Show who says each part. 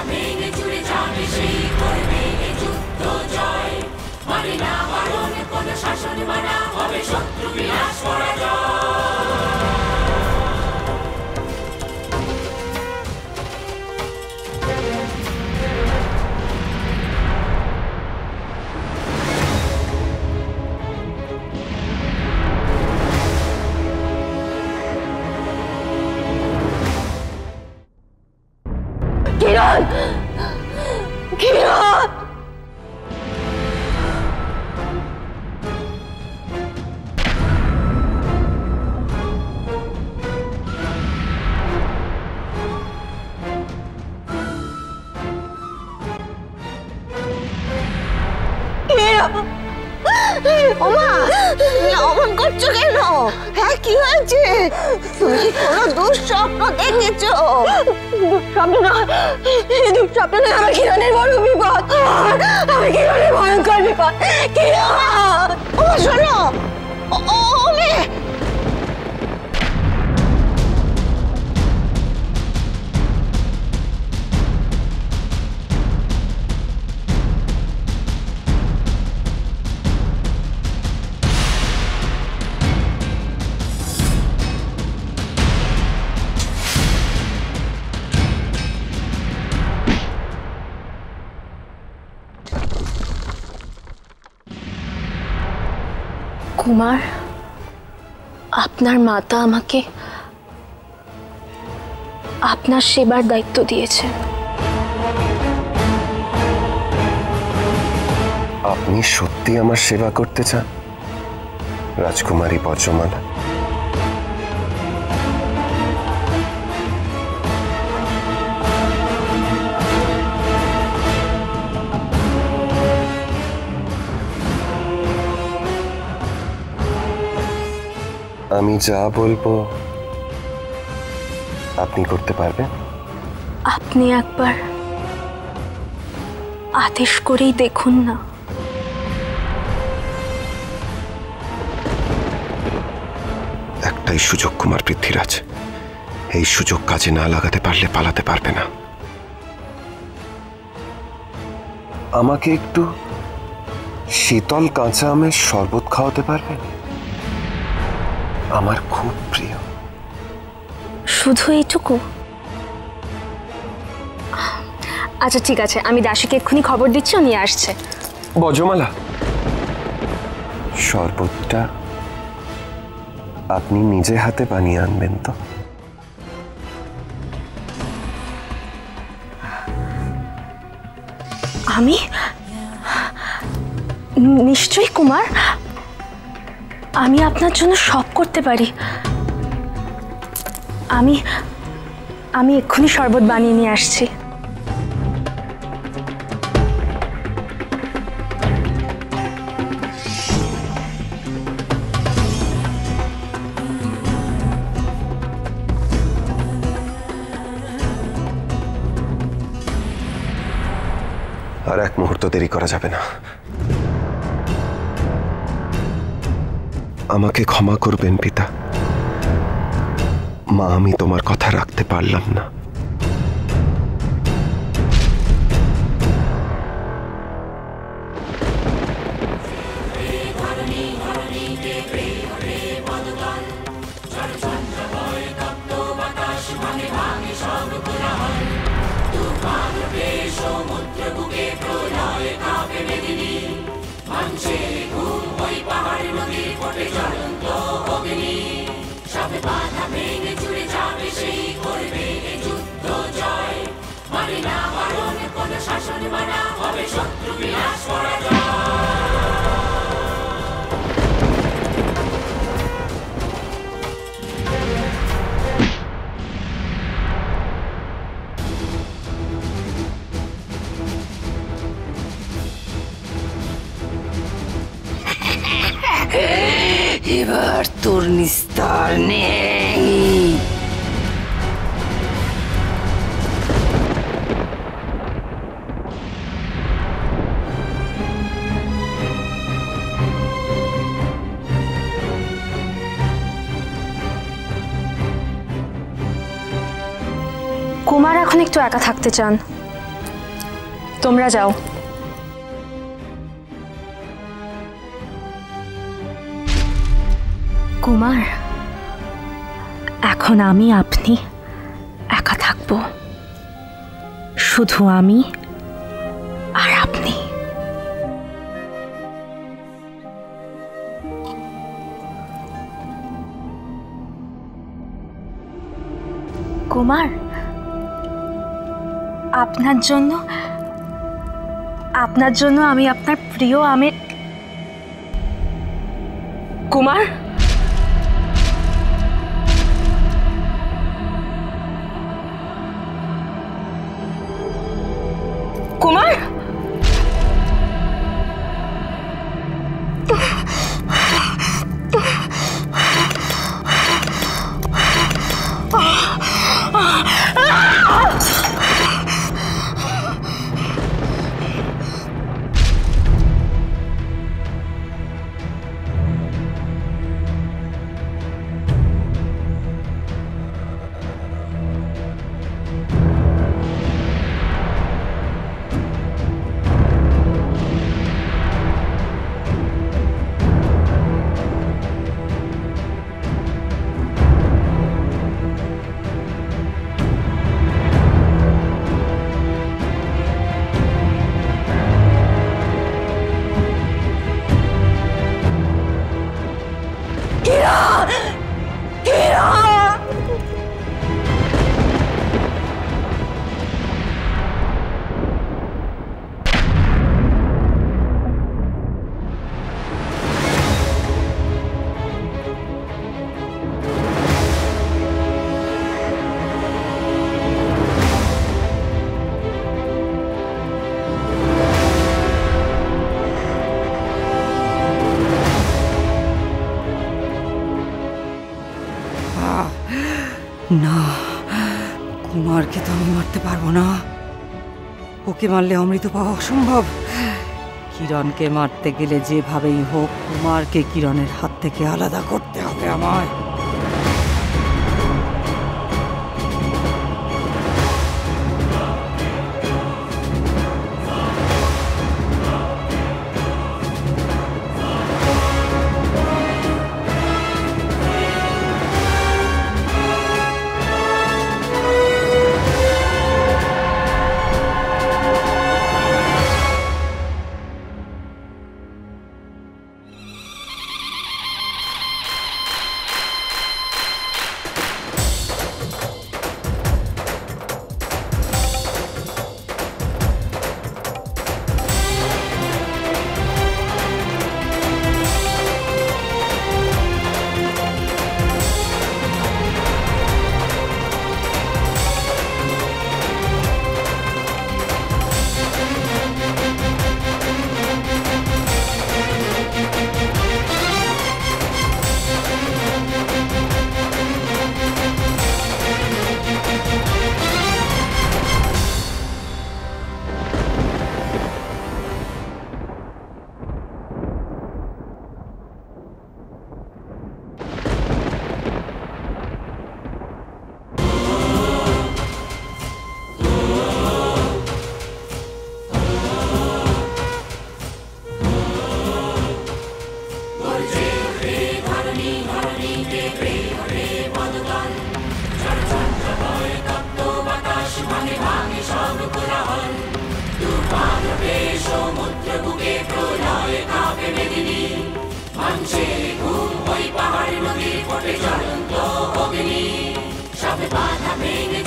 Speaker 1: ভেঙে চুরে যাবে সেই করবে এ যুদ্ধ জয়। মানে না বারণ কোন শাসন মানা হবে শত্রু বিনাশ পরাজয়।
Speaker 2: কিরণ, কিরণ, ওমা অমন করছো কেন? হ্যাঁ কি হয়েছে? তুমি কি কোনো দুঃস্বপ্ন দেখেছো? দুঃস্বপ্ন নয়, দুঃস্বপ্ন নয়, আমার কিরণের বড় বিপদ, আমার কিরণের ভয়ঙ্কর বিপদ। কিরণ, ও শোনো, ও মেয়ে, কুমার, আপনার মাতা আমাকে আপনার সেবার দায়িত্ব দিয়েছে।
Speaker 3: আপনি সত্যি আমার সেবা করতে চান রাজকুমারী বজ্রমালা? আমি যা বলবো আপনি করতে পারবেন?
Speaker 2: আপনি একবার আদেশ করেই দেখুন না।
Speaker 3: একটাই সুযোগ কুমার পৃথ্বীরাজ, এই সুযোগ কাজে না লাগাতে পারলে পালাতে পারবে না। আমাকে একটু শীতল কাঁচা আমের শরবত খাওয়াতে পারবেন? আমার খুব প্রিয়।
Speaker 2: শুধু এইটুকু? আচ্ছা ঠিক আছে, আমি দাসীকে এক্ষুনি খবর দিচ্ছি, ও নিয়ে আসছে।
Speaker 3: বজ্রমালা, শরবতটা আপনি নিজে হাতে বানিয়ে আনবেন তো?
Speaker 2: আমি? নিশ্চয়ই কুমার, আমি আপনার জন্য সব করতে পারি। আমি এক্ষুনি শরবত বানিয়ে নিয়ে আসছি।
Speaker 3: আর এক মুহূর্ত দেরি করা যাবে না। আমাকে ক্ষমা করবেন পিতা, মা, আমি তোমার কথা রাখতে পারলাম না।
Speaker 1: বাধা ভেঙে চুরে যাবে সেই করবে এ যুদ্ধ জয়। মানে না বারণ কোন শাসন মানা হবে শত্রু বিনাশ পরাজয়।
Speaker 4: এবার তোর নিস্তার নেই।
Speaker 2: কুমার এখন একটু একা থাকতে চান,
Speaker 5: তোমরা যাও। কুমার, এখন আমি আপনি একা থাকবো, শুধু আমি আর আপনি। কুমার, আপনার জন্য আমি আপনার প্রিয় আমের। কুমার, কুমার,
Speaker 4: না, কুমারকে তো আমি মারতে পারবো না। ওকে মারলে অমৃত পাওয়া অসম্ভব। কিরণকে মারতে গেলে যেভাবেই হোক কুমারকে কিরণের হাত থেকে আলাদা করতে হবে আমায়।
Speaker 1: বাধা ভেঙে